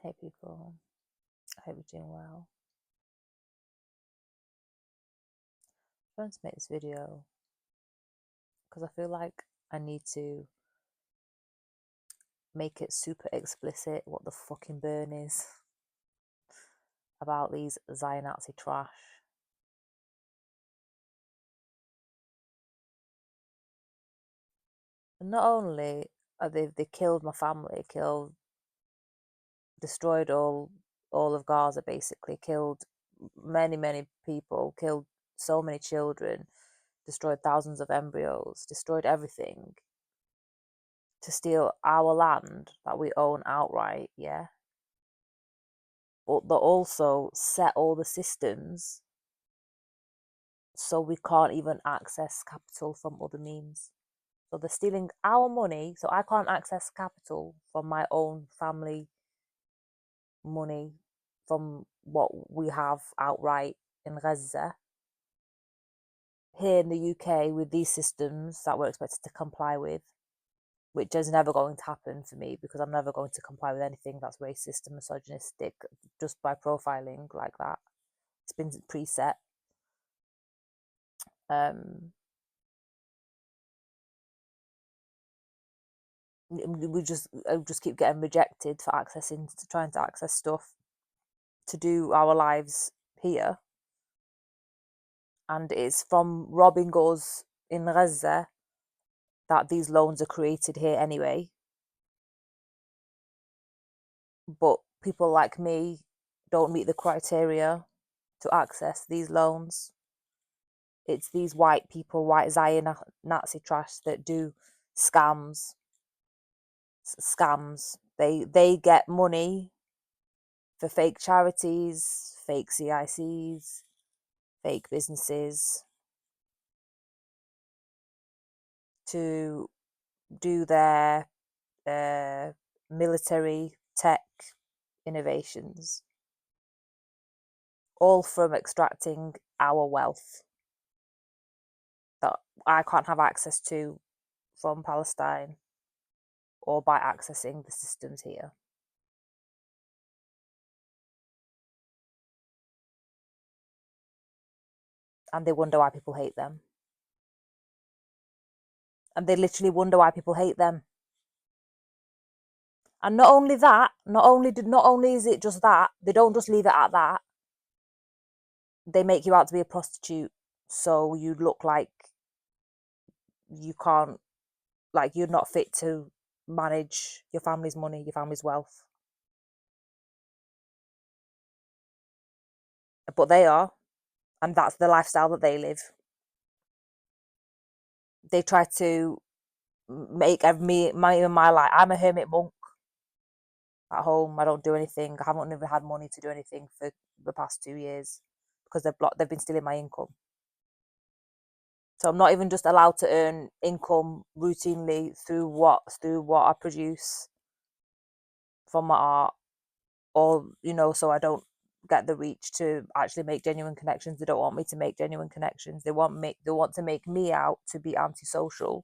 Hey people, I hope you're doing well. I'm trying to make this video because I feel like I need to make it super explicit what the fucking burn is about these Zionazzi trash. And not only are they killed my family, destroyed all of Gaza, basically killed many people, killed so many children, destroyed thousands of embryos, destroyed everything to steal our land that we own outright, yeah. But they also set all the systems so we can't even access capital from other means. So they're stealing our money, so I can't access capital from my own family money, from what we have outright in Gaza. Here in the UK, with these systems that we're expected to comply with, which is never going to happen for me because I'm never going to comply with anything that's racist and misogynistic just by profiling like that. It's been preset. We just keep getting rejected for trying to access stuff to do our lives here, and it's from robbing us in Gaza that these loans are created here anyway. But people like me don't meet the criteria to access these loans. It's these white people, white Zion Nazi trash, that do scams. They get money for fake charities, fake CICs, fake businesses to do their military tech innovations, all from extracting our wealth that I can't have access to from Palestine or by accessing the systems here. And they wonder why people hate them. And they literally wonder why people hate them. And not only that, not only is it just that, they don't just leave it at that. They make you out to be a prostitute, so you look like you can't, like you're not fit to manage your family's money, your family's wealth. But they are, and that's the lifestyle that they live. They try to make my life. I'm a hermit monk at home. I don't do anything. I haven't even had money to do anything for the past 2 years because they've been stealing my income. So I'm not even just allowed to earn income routinely through what I produce from my art, or so I don't get the reach to actually make genuine connections. They don't want me to make genuine connections. They want to make me out to be antisocial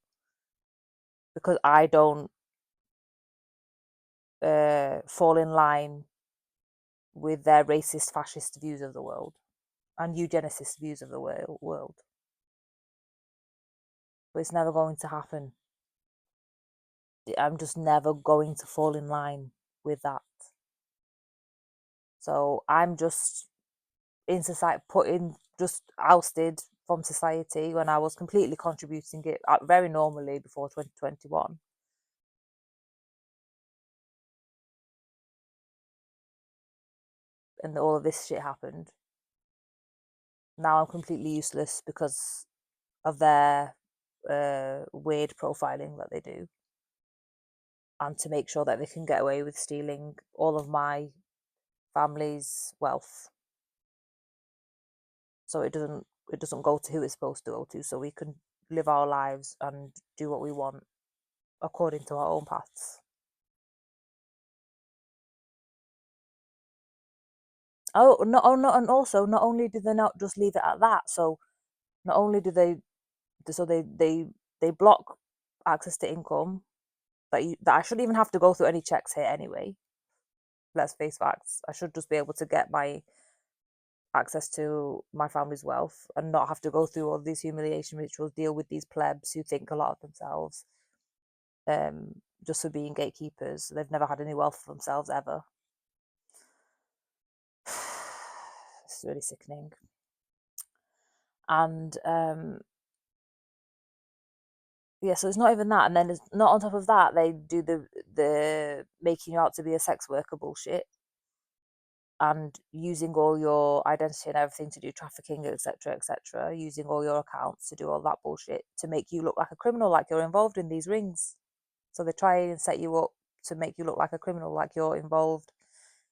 because I don't fall in line with their racist, fascist views of the world and eugenicist views of the world. But it's never going to happen. I'm just never going to fall in line with that. So I'm just in society, just ousted from society when I was completely contributing it very normally before 2021. And all of this shit happened. Now I'm completely useless because of their weird profiling that they do, and to make sure that they can get away with stealing all of my family's wealth, so it doesn't go to who it's supposed to go to, so we can live our lives and do what we want according to our own paths. And also not only do they not just leave it at that, so not only do they block access to income that I shouldn't even have to go through any checks here anyway. Let's face facts. I should just be able to get my access to my family's wealth and not have to go through all these humiliation rituals, deal with these plebs who think a lot of themselves, just for being gatekeepers. They've never had any wealth for themselves ever. It's really sickening. And yeah, so it's not even that. And then it's not on top of that, they do the making you out to be a sex worker bullshit and using all your identity and everything to do trafficking, etc., using all your accounts to do all that bullshit to make you look like a criminal, like you're involved in these rings. So they try and set you up to make you look like a criminal, like you're involved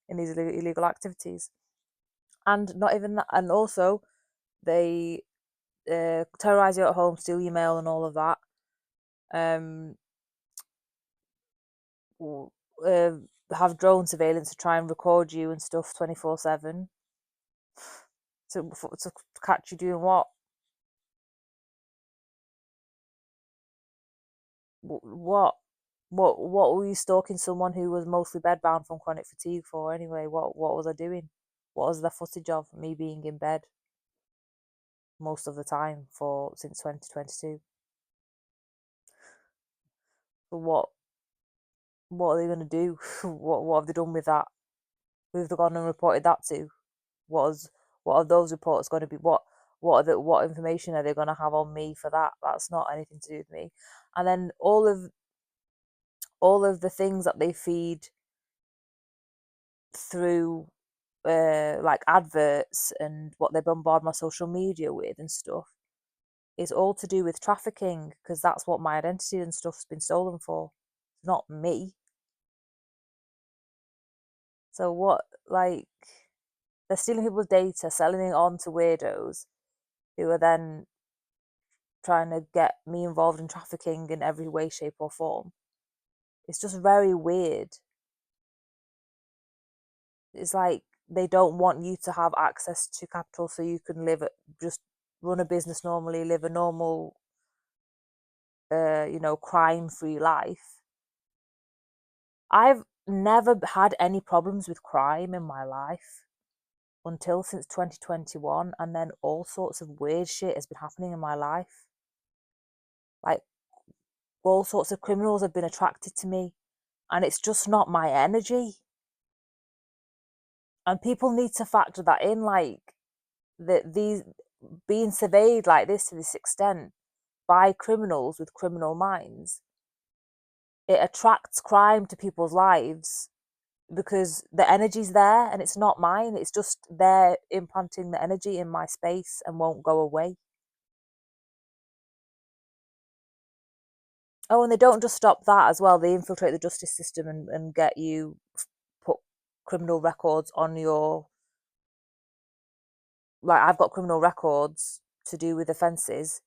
in these illegal activities. And not even that, and also they terrorize you at home, steal your mail, and all of that. Um, uh, have drone surveillance to try and record you and stuff 24/7 to catch you doing what? What? What were you stalking someone who was mostly bedbound from chronic fatigue for anyway? What was I doing? What was the footage of me being in bed most of the time for since 2022? But what are they going to do? What have they done with that? Who have they gone and reported that to? What are those reports going to be? What information are they going to have on me for that? That's not anything to do with me. And then all of the things that they feed through like adverts and what they bombard my social media with and stuff is all to do with trafficking, because that's what my identity and stuff's been stolen for. It's not me. So what, like, they're stealing people's data, selling it on to weirdos who are then trying to get me involved in trafficking in every way, shape, or form. It's just very weird. It's like they don't want you to have access to capital so you can just run a business normally, live a normal, crime-free life. I've never had any problems with crime in my life until since 2021, and then all sorts of weird shit has been happening in my life. Like, all sorts of criminals have been attracted to me, and it's just not my energy. And people need to factor that in, like, that these being surveyed like this to this extent by criminals with criminal minds, it attracts crime to people's lives because the energy's there and it's not mine. It's just they're implanting the energy in my space and won't go away. Oh, and they don't just stop that as well. They infiltrate the justice system and get you put criminal records on your, like, I've got criminal records to do with offences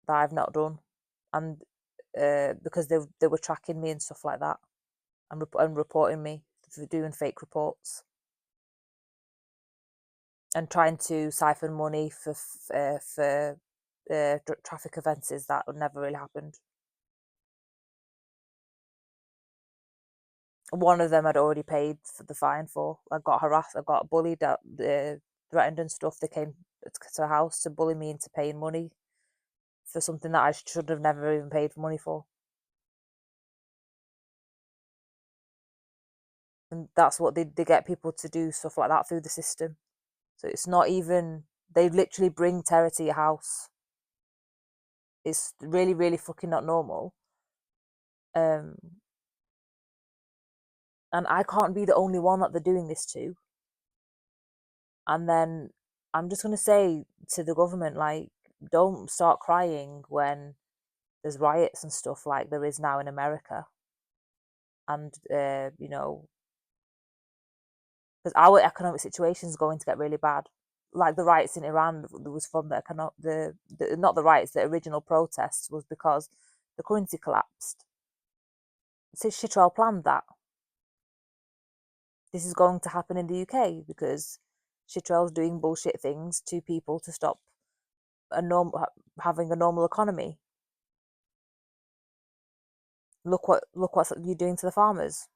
that I've not done, and because they were tracking me and stuff like that, and reporting me for doing fake reports and trying to siphon money for traffic offences that never really happened. One of them I'd already paid for the fine for. I got harassed, I got bullied, threatened and stuff. They came to the house to bully me into paying money for something that I should have never even paid money for. And that's what they get people to do stuff like that through the system. So it's not even, they literally bring terror to your house. It's really, really fucking not normal. Um, and I can't be the only one that they're doing this to. And then I'm just going to say to the government, like, don't start crying when there's riots and stuff like there is now in America. And, because our economic situation is going to get really bad. Like the riots in Iran was from not the riots, the original protests was because the currency collapsed. So Chitral planned that. This is going to happen in the UK because Chitrell's doing bullshit things to people to stop having a normal economy. Look what you're doing to the farmers.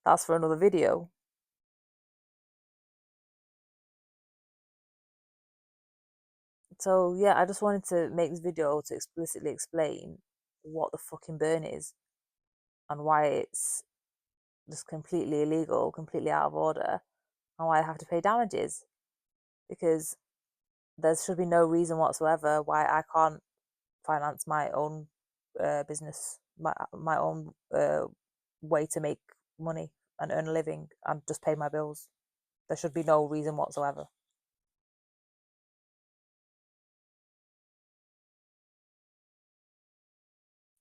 That's for another video. So yeah, I just wanted to make this video to explicitly explain what the fucking burn is and why it's just completely illegal, completely out of order, and why I have to pay damages. Because there should be no reason whatsoever why I can't finance my own business, my own way to make money and earn a living and just pay my bills. There should be no reason whatsoever.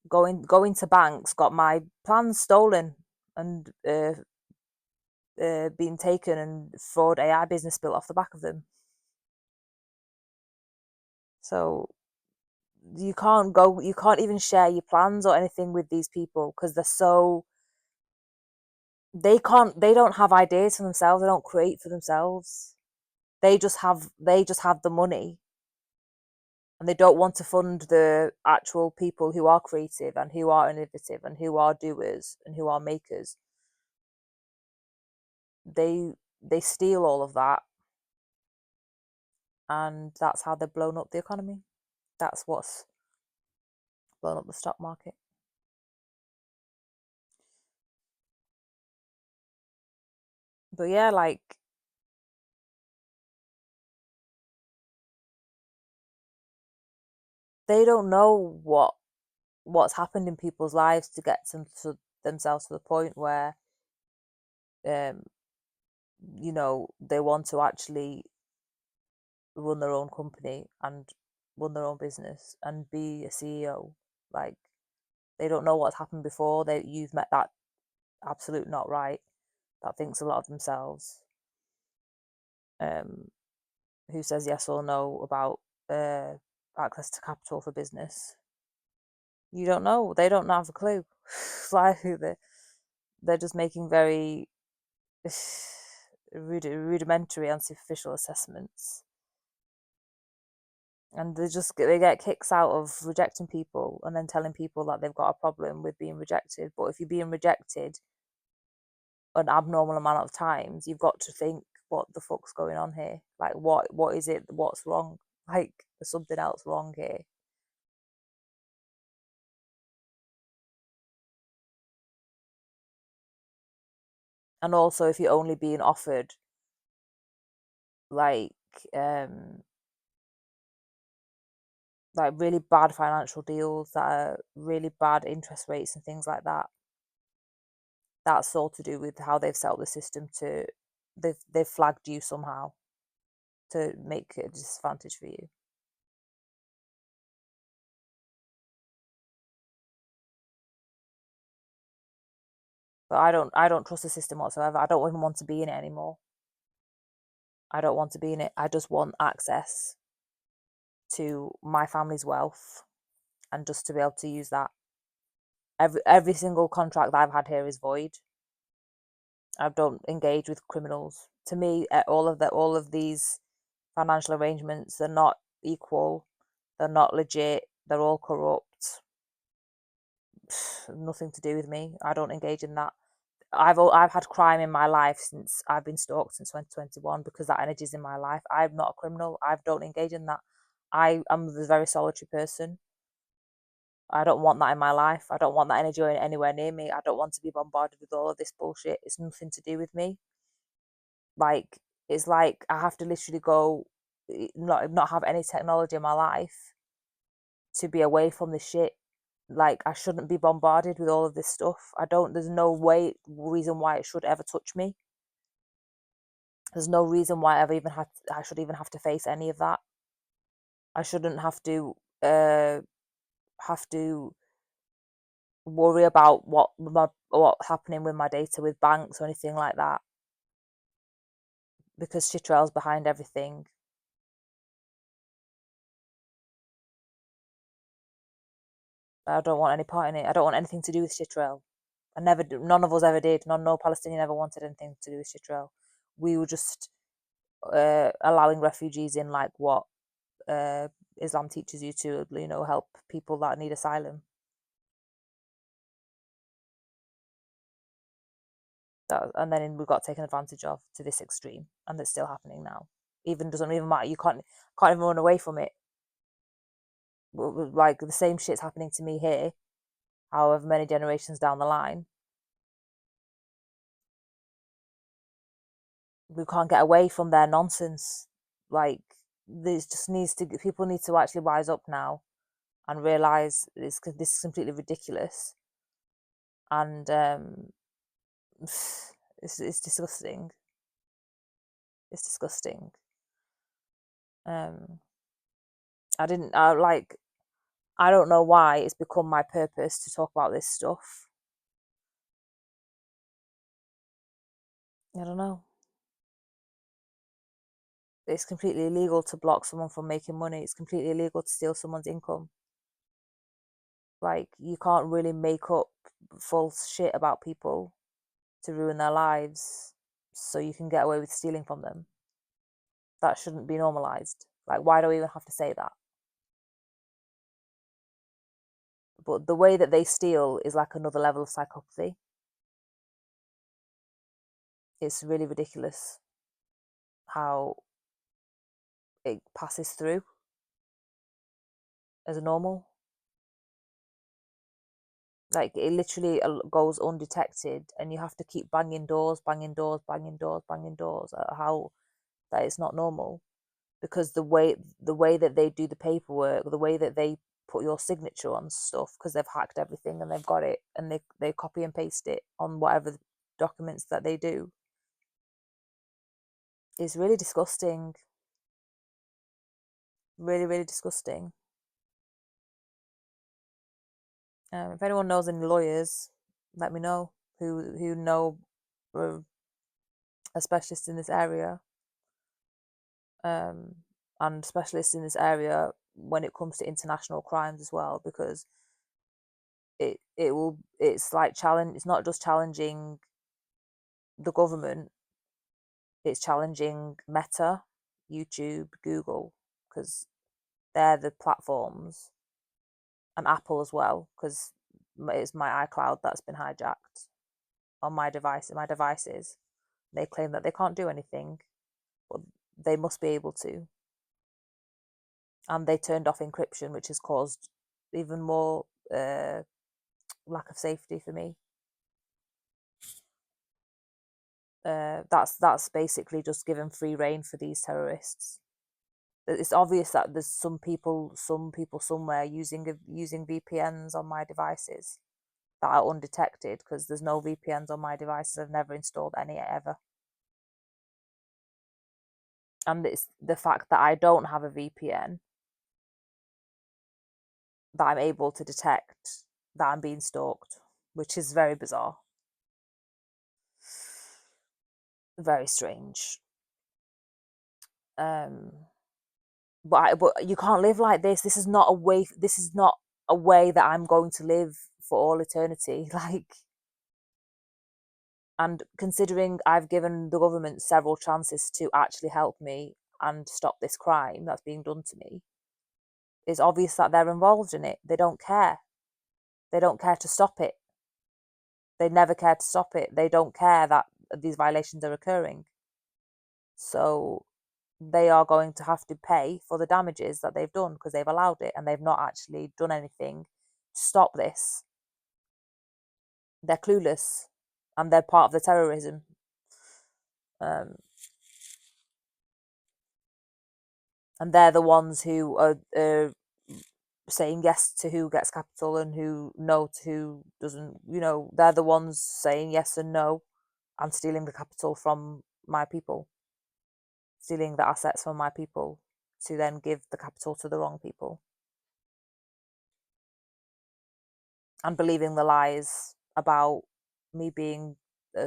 Going to banks got my plans stolen and being taken, and fraud AI business built off the back of them. So you can't even share your plans or anything with these people because they don't have ideas for themselves. They don't create for themselves. They just have the money, and they don't want to fund the actual people who are creative and who are innovative and who are doers and who are makers. They steal all of that, and that's how they've blown up the economy. That's what's blown up the stock market. But yeah, like, they don't know what's happened in people's lives to get to themselves to the point where um they want to actually run their own company and run their own business and be a CEO. Like, they don't know what's happened before. You've met that absolute not right that thinks a lot of themselves, um who says yes or no about uh access to capital for business. You don't know. They don't have a clue. Like, they're just making very rudimentary and superficial assessments, and they get kicks out of rejecting people and then telling people that they've got a problem with being rejected. But if you're being rejected an abnormal amount of times, you've got to think, what the fuck's going on here? Like, what is it? What's wrong? Like, there's something else wrong here. And also, if you're only being offered like um like really bad financial deals that are really bad interest rates and things like that, that's all to do with how they've set up the system to they've flagged you somehow to make it a disadvantage for you. But I don't trust the system whatsoever. I don't even want to be in it anymore. I don't want to be in it. I just want access to my family's wealth and just to be able to use that. Every single contract that I've had here is void. I don't engage with criminals. To me, all of these financial arrangements, they're not equal. They're not legit. They're all corrupt. Nothing to do with me. I don't engage in that. I've had crime in my life since I've been stalked since 2021 because that energy is in my life. I'm not a criminal. I don't engage in that. I am a very solitary person. I don't want that in my life. I don't want that energy anywhere near me. I don't want to be bombarded with all of this bullshit. It's nothing to do with me. Like, it's like I have to literally go, not have any technology in my life to be away from the shit. Like, I shouldn't be bombarded with all of this stuff. There's no reason why it should ever touch me. There's no reason why I should even have to face any of that. I shouldn't have to worry about what's happening with my data with banks or anything like that, because Chitrell's behind everything. I don't want any part in it. I don't want anything to do with Chitrell. None of us ever did. No Palestinian ever wanted anything to do with Chitrell. We were just allowing refugees in, like what uh, Islam teaches you to, help people that need asylum. And then we got taken advantage of to this extreme, and it's still happening now. Even doesn't even matter. You can't even run away from it. Like the same shit's happening to me here, however many generations down the line. We can't get away from their nonsense. Like this just needs to people need to actually wise up now and realize this is completely ridiculous, and it's disgusting. It's disgusting. Um, I didn't like. I don't know why it's become my purpose to talk about this stuff. I don't know. It's completely illegal to block someone from making money. It's completely illegal to steal someone's income. Like, you can't really make up false shit about people to ruin their lives so you can get away with stealing from them. That shouldn't be normalized. Like, why do we even have to say that? But the way that they steal is like another level of psychopathy. It's really ridiculous how it passes through as normal. Like, it literally goes undetected, and you have to keep banging doors, banging doors, banging doors, banging doors at how that it's not normal. Because the way that they do the paperwork, the way that they put your signature on stuff, because they've hacked everything and they've got it, and they copy and paste it on whatever documents that they do, is really disgusting. Really, really disgusting. If anyone knows any lawyers, let me know who know a specialist in this area, and specialists in this area when it comes to international crimes as well, because it's like challenge. It's not just challenging the government; it's challenging Meta, YouTube, Google, because they're the platforms, and Apple as well, because it's my iCloud that's been hijacked on my devices. They claim that they can't do anything, but they must be able to. And they turned off encryption, which has caused even more lack of safety for me. That's basically just given free reign for these terrorists. It's obvious that there's some people somewhere using VPNs on my devices that are undetected, because there's no VPNs on my devices. I've never installed any ever. And it's the fact that I don't have a VPN that I'm able to detect that I'm being stalked, which is very bizarre. Very strange. Um, but you can't live like this. This is not a way. This is not a way that I'm going to live for all eternity. Like, and considering I've given the government several chances to actually help me and stop this crime that's being done to me, it's obvious that they're involved in it. They don't care. They don't care to stop it. They never care to stop it. They don't care that these violations are occurring. So they are going to have to pay for the damages that they've done, because they've allowed it and they've not actually done anything to stop this. They're clueless, and they're part of the terrorism. Um, and they're the ones who are saying yes to who gets capital and who no to who doesn't. They're the ones saying yes and no, and stealing the capital from my people, stealing the assets from my people to then give the capital to the wrong people, and believing the lies about me being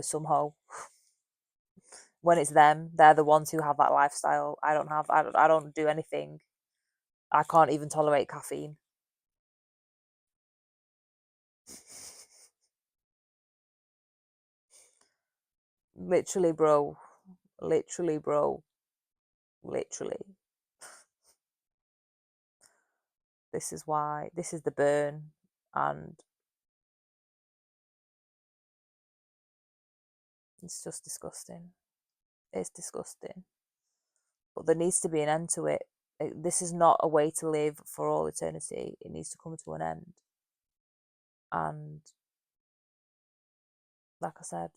some hoe, when it's them. They're the ones who have that lifestyle. I don't do anything. I can't even tolerate caffeine. Literally, bro. Literally, bro. Literally. This is why. This is the burn. And It's just disgusting. It's disgusting. But there needs to be an end to it. This is not a way to live for all eternity. It needs to come to an end. And like I said,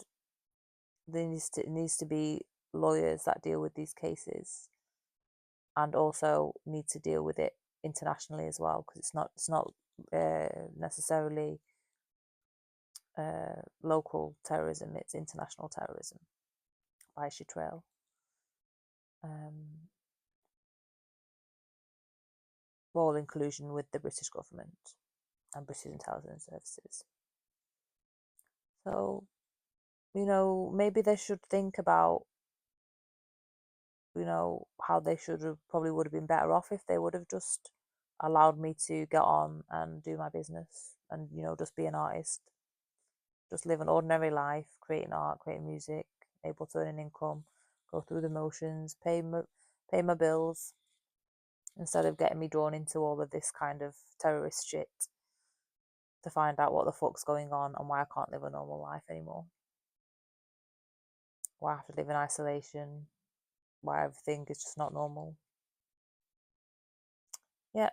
it needs to be lawyers that deal with these cases, and also need to deal with it internationally as well, because it's not necessarily local terrorism, it's international terrorism by trail. All inclusion with the British government and British intelligence services. So, maybe they should think about, how they probably would have been better off if they would have just allowed me to get on and do my business and, just be an artist, just live an ordinary life, creating art, creating music, able to earn an income, go through the motions, pay my bills, instead of getting me drawn into all of this kind of terrorist shit to find out what the fuck's going on and why I can't live a normal life anymore. Why I have to live in isolation, why everything is just not normal. Yeah,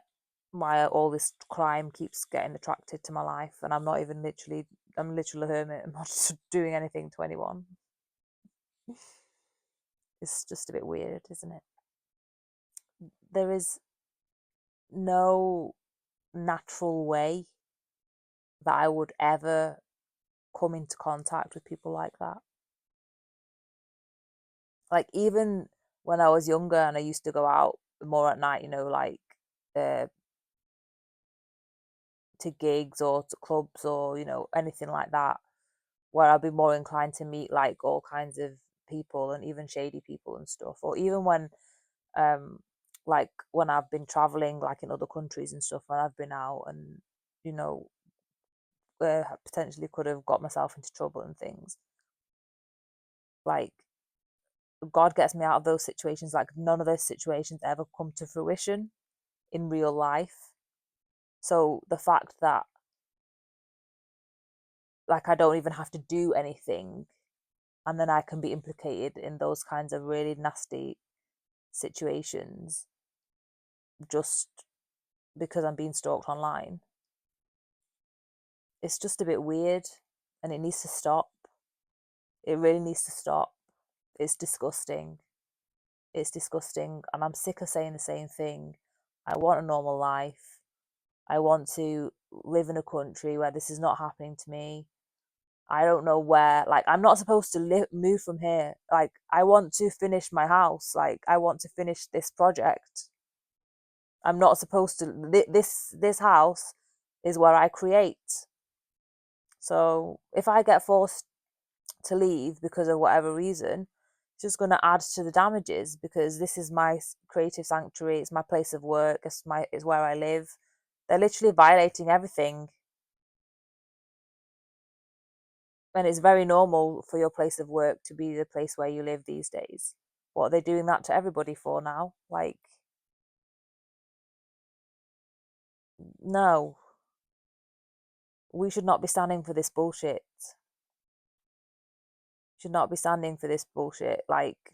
why all this crime keeps getting attracted to my life, and I'm literally a hermit. I'm not doing anything to anyone. It's just a bit weird, isn't it? There is no natural way that I would ever come into contact with people like that. Like, even when I was younger and I used to go out more at night, like to gigs or to clubs or, anything like that, where I'd be more inclined to meet like all kinds of people and even shady people and stuff. Or even when like when I've been traveling like in other countries and stuff, when I've been out and, potentially could have got myself into trouble and things. Like, God gets me out of those situations. Like, none of those situations ever come to fruition in real life. So the fact that, like, I don't even have to do anything, and then I can be implicated in those kinds of really nasty situations just because I'm being stalked online, it's just a bit weird, and it needs to stop. It really needs to stop. It's disgusting. It's disgusting, and I'm sick of saying the same thing. I want a normal life. I want to live in a country where this is not happening to me. I don't know where. Like, I'm not supposed to move from here. Like, I want to finish my house. Like, I want to finish this project. I'm not supposed to. This house is where I create. So if I get forced to leave because of whatever reason, it's just going to add to the damages, because this is my creative sanctuary. It's my place of work. It's where I live. They're literally violating everything. And it's very normal for your place of work to be the place where you live these days. What are they doing that to everybody for now? Like, no, we should not be standing for this bullshit. Should not be standing for this bullshit. Like,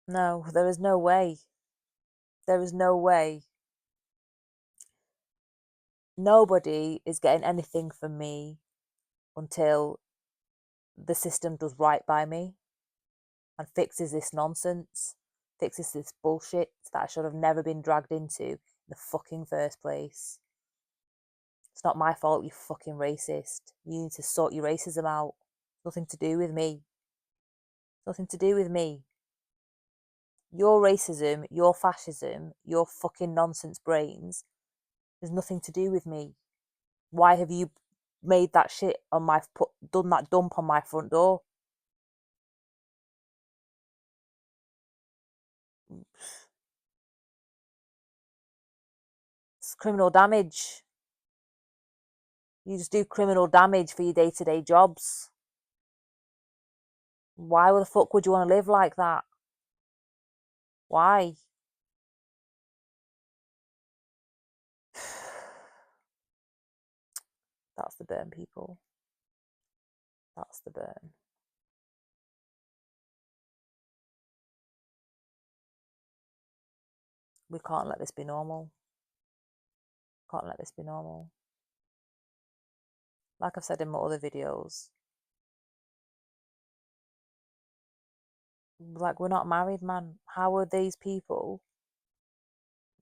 no, there is no way. There is no way. Nobody is getting anything from me until the system does right by me and fixes this nonsense, fixes this bullshit that I should have never been dragged into in the fucking first place. It's not my fault, you fucking racist. You need to sort your racism out. Nothing to do with me. Nothing to do with me. Your racism, your fascism, your fucking nonsense brains has nothing to do with me. Why have you made that shit on done that dump on my front door? It's criminal damage. You just do criminal damage for your day-to-day jobs. Why the fuck would you want to live like that? Why? That's the burn people. That's the burn. We can't let this be normal. Can't let this be normal. Like I've said in my other videos, like, we're not married, man. How are these people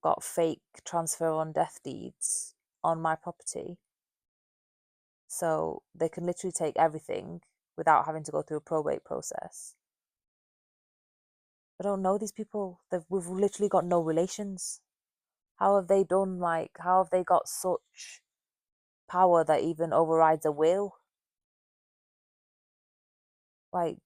got fake transfer on death deeds on my property? So they can literally take everything without having to go through a probate process. I don't know these people. We've literally got no relations. How have they done, like, how have they got such power that even overrides a will? Like,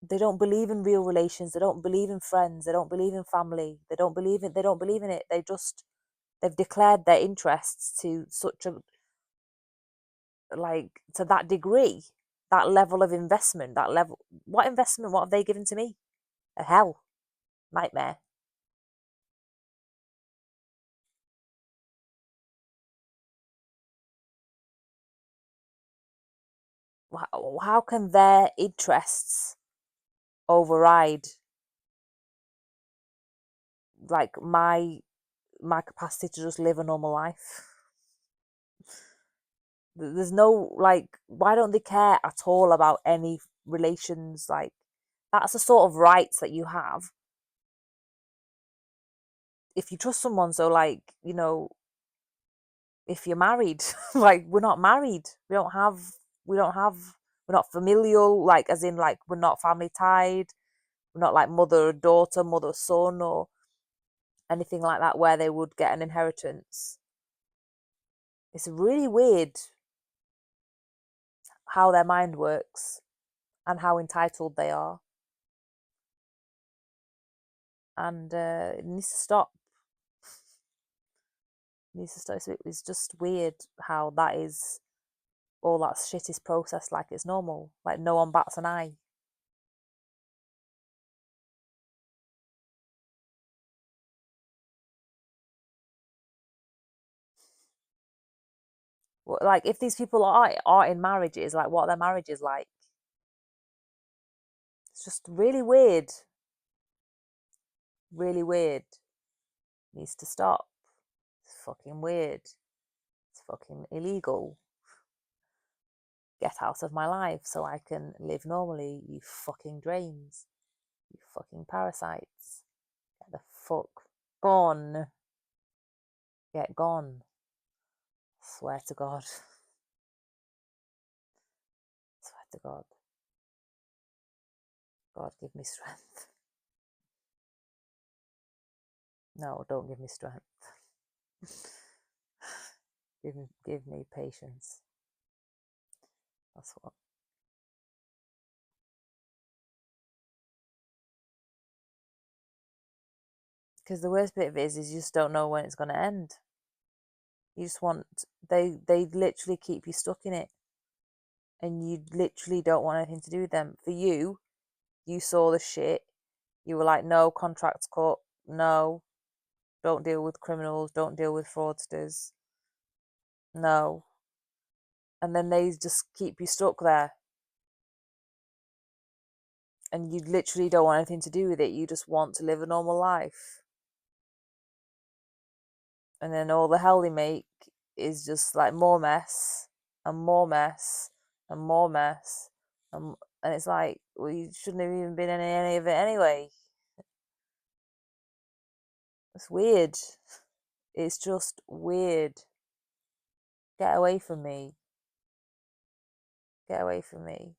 they don't believe in real relations. They don't believe in friends. They don't believe in family. They don't believe it. They don't believe in it. They've declared their interests to such a, like, to that degree, that level of investment, that level. What investment? What have they given to me? A hell, nightmare. How can their interests override, like, my capacity to just live a normal life? There's no, like, why don't they care at all about any relations? Like, that's the sort of rights that you have if you trust someone. So, like, if you're married, like, we're not married. We don't have we're not familial, like, as in, like, we're not family tied. We're not like mother daughter, mother son, or anything like that where they would get an inheritance. It's really weird how their mind works and how entitled they are. And it needs to stop. It needs to stop. It's just weird how that is, all that shit is processed like it's normal. Like, no one bats an eye. Like, if these people are in marriages, like, what are their marriages like? It's just really weird. Really weird. Needs to stop. It's fucking weird. It's fucking illegal. Get out of my life so I can live normally, you fucking drains. You fucking parasites. Get the fuck gone. Get gone. Swear to God. Swear to God. God, give me strength. No, don't give me strength. give me patience. That's what. Because the worst bit of it is you just don't know when it's going to end. You just want, they literally keep you stuck in it, and you literally don't want anything to do with them. For you, you saw the shit. You were like, no, contracts cut. No, don't deal with criminals. Don't deal with fraudsters. No. And then they just keep you stuck there. And you literally don't want anything to do with it. You just want to live a normal life. And then all the hell they make is just like more mess and more mess and more mess. And it's like, well, you shouldn't have even been in any of it anyway. It's weird. It's just weird. Get away from me. Get away from me.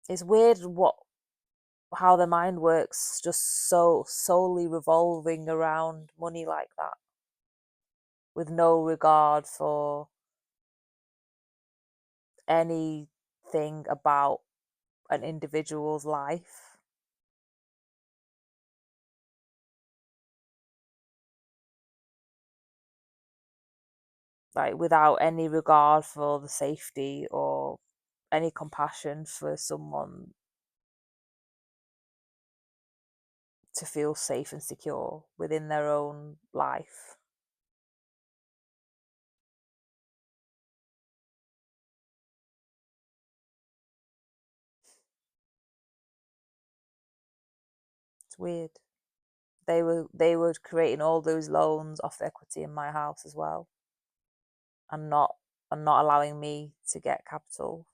It's weird how the mind works, just so solely revolving around money like that, with no regard for anything about an individual's life. Like, without any regard for the safety or any compassion for someone to feel safe and secure within their own life. It's weird. They were creating all those loans off the equity in my house as well, and not allowing me to get capital.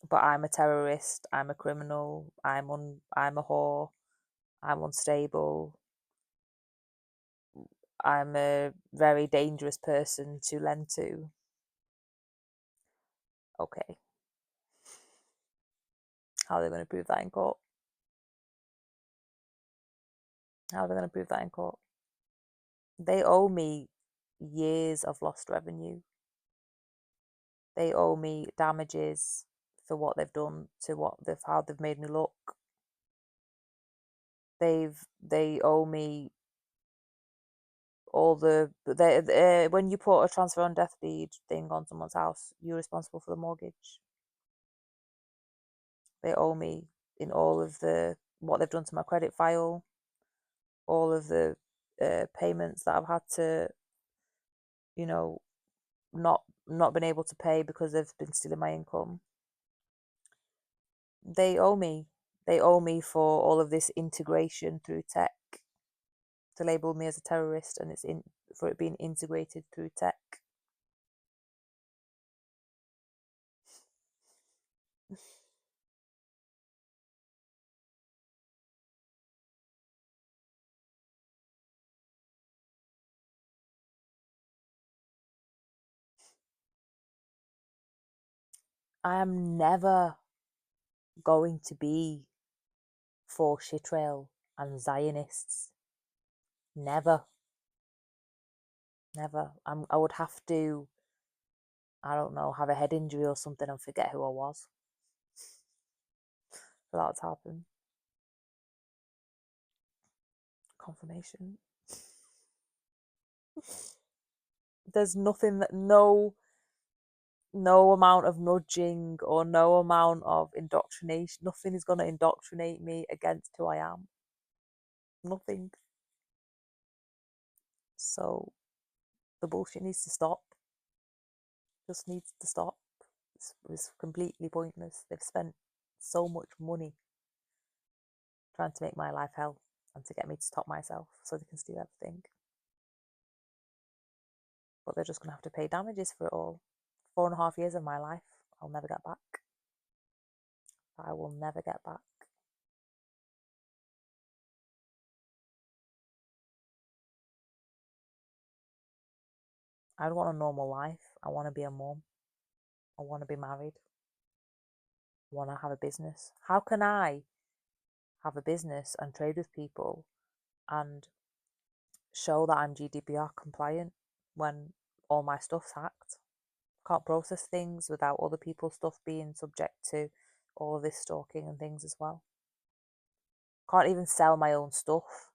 But I'm a terrorist. I'm a criminal. I'm a whore. I'm unstable. I'm a very dangerous person to lend to. Okay, how are they going to prove that in court? How are they going to prove that in court? They owe me years of lost revenue. They owe me damages for what they've done to how they've made me look. They owe me all when you put a transfer on death deed thing on someone's house, you're responsible for the mortgage. They owe me in all of what they've done to my credit file, all of the payments that I've had to, you know, not been able to pay because they've been stealing my income. They owe me. They owe me for all of this integration through tech, to label me as a terrorist, and for it being integrated through tech. I am never going to be for shitrail and Zionists. Never. Never. I would have to, I don't know, have a head injury or something and forget who I was for that to happen. Confirmation. There's nothing that no amount of nudging or no amount of indoctrination, nothing is going to indoctrinate me against who I am. Nothing. So the bullshit needs to stop. Just needs to stop. It's completely pointless. They've spent so much money trying to make my life hell and to get me to stop myself so they can steal everything. But they're just going to have to pay damages for it all. 4.5 years of my life, I'll never get back. I will never get back. I don't want a normal life. I want to be a mum. I want to be married. I want to have a business. How can I have a business and trade with people and show that I'm GDPR compliant when all my stuff's hacked? Can't process things without other people's stuff being subject to all of this stalking and things as well. Can't even sell my own stuff.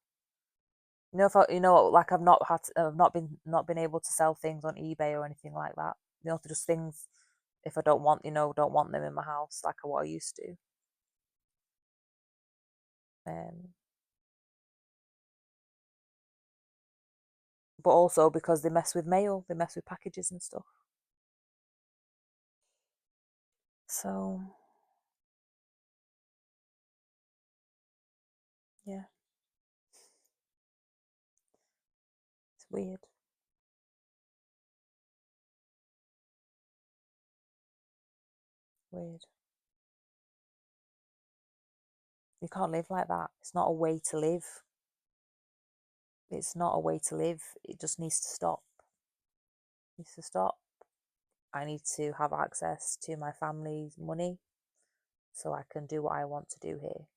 If like I've not been able to sell things on eBay or anything like that. Just things if I don't want them in my house like what I used to. But also because they mess with mail, they mess with packages and stuff. So yeah, it's weird. Weird. You can't live like that. It's not a way to live. It's not a way to live. It just needs to stop. It needs to stop. I need to have access to my family's money so I can do what I want to do here.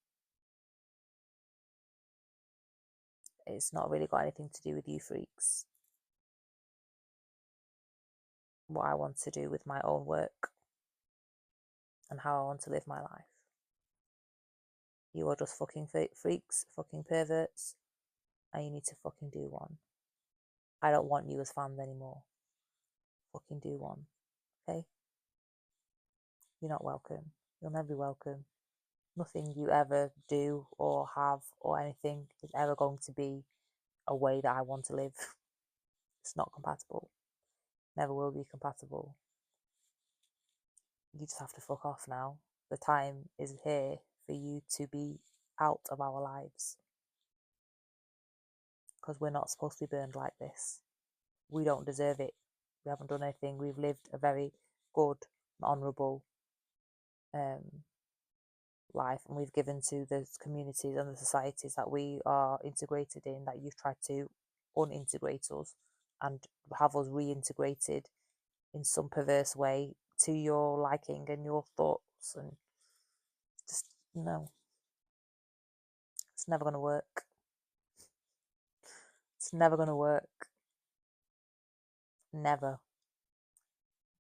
It's not really got anything to do with you freaks. What I want to do with my own work and how I want to live my life. You are just fucking freaks, fucking perverts, and you need to fucking do one. I don't want you as fans anymore. Fucking do one, okay? You're not welcome. You'll never be welcome. Nothing you ever do or have or anything is ever going to be a way that I want to live. It's not compatible. Never will be compatible. You just have to fuck off now. the time is here for you to be out of our lives, because we're not supposed to be burned like this. We don't deserve it. We haven't done anything. We've lived a very good, honourable life, and we've given to the communities and the societies that we are integrated in, that you've tried to unintegrate us and have us reintegrated in some perverse way to your liking and your thoughts. And just, no, it's never going to work. It's never going to work. Never.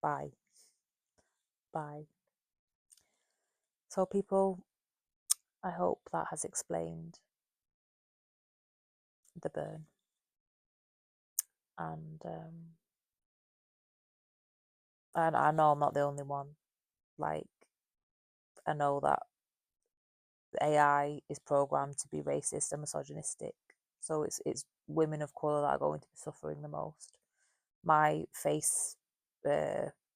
Bye. Bye. So people, I hope that has explained the burn. And I know I'm not the only one. Like, I know that the AI is programmed to be racist and misogynistic. So it's women of colour that are going to be suffering the most. My face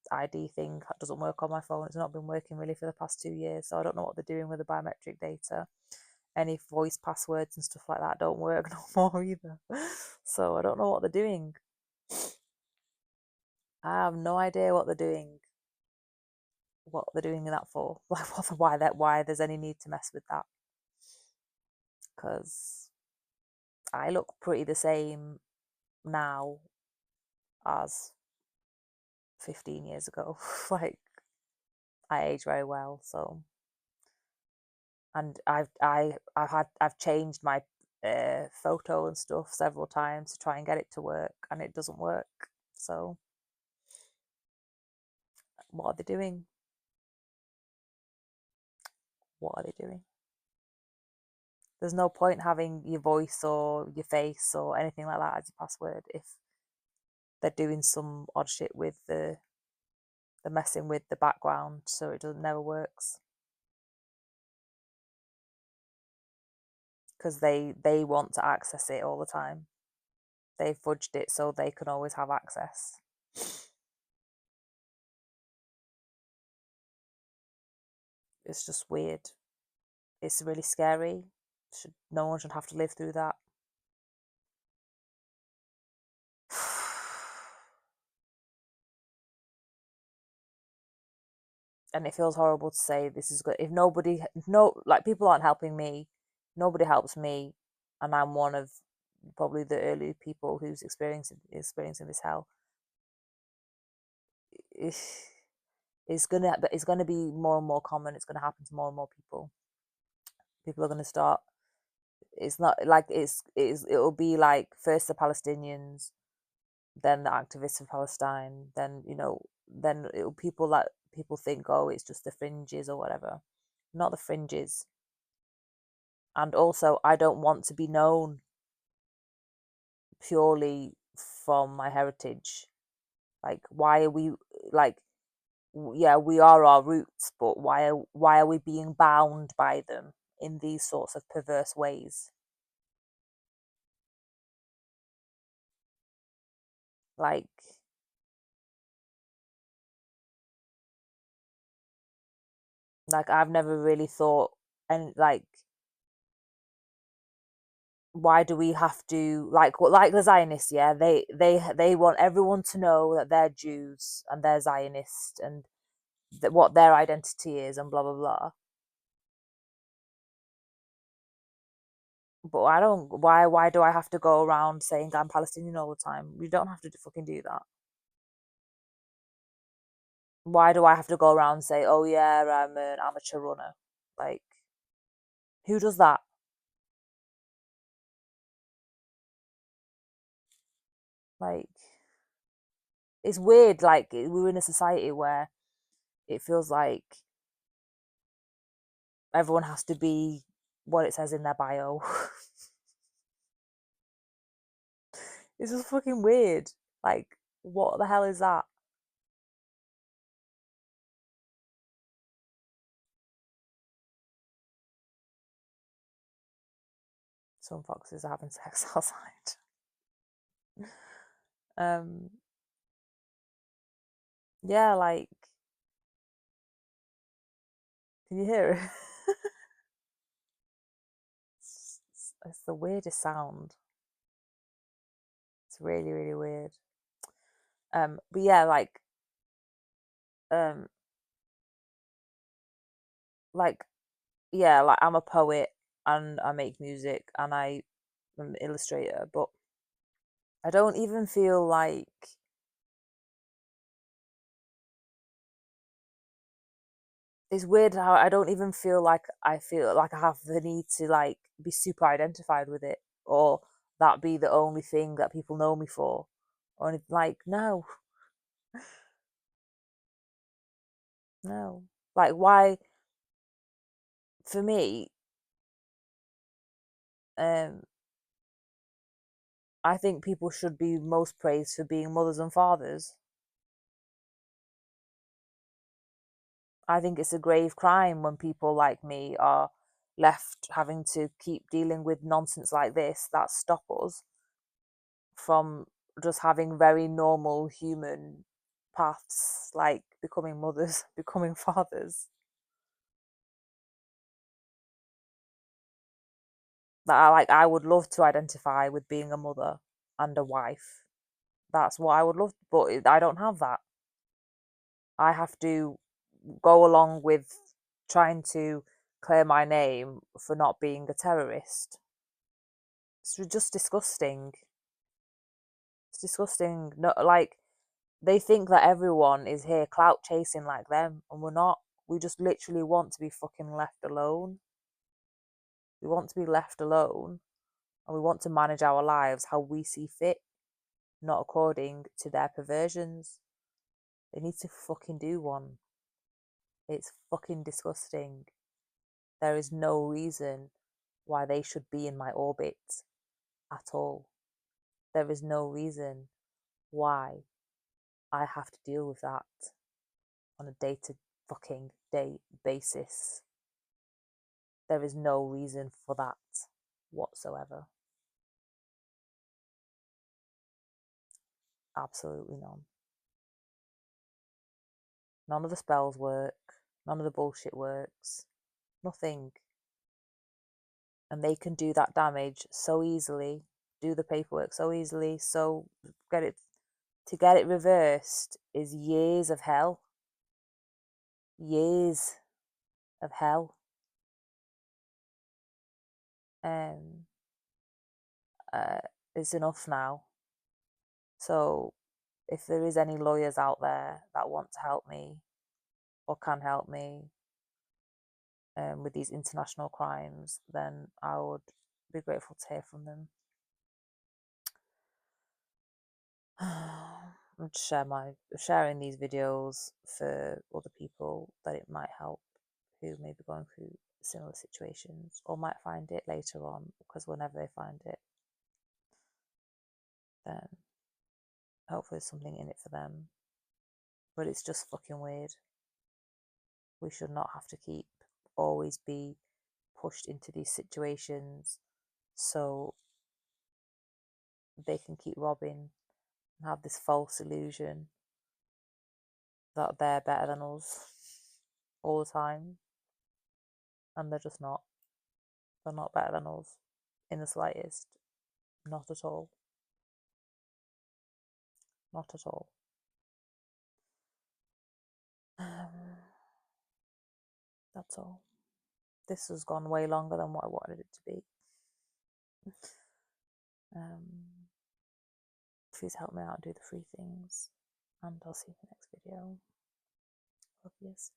ID thing doesn't work on my phone. It's not been working really for the past 2 years, so I don't know what they're doing with the biometric data. Any voice passwords and stuff like that don't work no more either. So I don't know what they're doing. I have no idea what they're doing. What they're doing that for? Like, why there's any need to mess with that? Because I look pretty the same now as 15 years ago. Like, I age very well, so. And I've changed my photo and stuff several times to try and get it to work, and it doesn't work. So what are they doing? What are they doing? There's no point having your voice or your face or anything like that as your password if they're doing some odd shit with they're messing with the background, so it never works. Because they want to access it all the time. They've fudged it so they can always have access. It's just weird. It's really scary. No one should have to live through that. And it feels horrible to say this is good. If people aren't helping me, nobody helps me, and I'm one of probably the early people who's experiencing this hell. It's gonna be more and more common. It's gonna happen to more and more people. People are gonna start. It's not like it'll be like first the Palestinians, then the activists of Palestine, then then people think, oh, it's just the fringes or whatever. Not the fringes. And also, I don't want to be known purely from my heritage. Like, why are we like? Yeah, we are our roots, but why are we being bound by them in these sorts of perverse ways? Like, I've never really thought, and like, why do we have to like the Zionists? Yeah, they want everyone to know that they're Jews and they're Zionist and what their identity is and blah blah blah. But I don't. Why do I have to go around saying I'm Palestinian all the time? You don't have to fucking do that. Why do I have to go around and say, oh yeah, I'm an amateur runner? Like, who does that? Like, it's weird. Like, we're in a society where it feels like everyone has to be what it says in their bio. It's just fucking weird. Like, what the hell is that? Some foxes are having sex outside. um, yeah, like, Can you hear it? It's the weirdest sound. It's really, really weird. But yeah, um, like yeah, like I'm a poet and I make music and I'm an illustrator, but I don't even feel like it's weird how I don't even feel like I feel like I have the need to like be super identified with it or that be the only thing that people know me for. Or like, no, no. Like why for me, um I think people should be most praised for being mothers and fathers. I think it's a grave crime when people like me are left having to keep dealing with nonsense like this that stop us from just having very normal human paths like becoming mothers, becoming fathers. That I would love to identify with being a mother and a wife. That's what I would love, but I don't have that. I have to go along with trying to clear my name for not being a terrorist. It's just disgusting. It's disgusting. No, like they think that everyone is here clout chasing like them, and we're not. We just literally want to be fucking left alone. We want to be left alone, and we want to manage our lives how we see fit, not according to their perversions. They need to fucking do one. It's fucking disgusting. There is no reason why they should be in my orbit at all. There is no reason why I have to deal with that on a day to fucking day basis. There is no reason for that whatsoever. Absolutely none. None of the spells work. None of the bullshit works. Nothing. And they can do that damage so easily, do the paperwork so easily, so get it to get it reversed is years of hell. Years of hell. Um uh it's enough now. So if there is any lawyers out there that want to help me or can help me with these international crimes, then I would be grateful to hear from them. I'm just sharing these videos for other people that it might help who may be going through similar situations or might find it later on, because whenever they find it, then hopefully there's something in it for them. But it's just fucking weird. We should not have to keep always be pushed into these situations so they can keep robbing and have this false illusion that they're better than us all the time. And they're just not. They're not better than us in the slightest. Not at all. Not at all. That's all. This has gone way longer than what I wanted it to be. Please help me out and do the free things. And I'll see you in the next video. Love yous.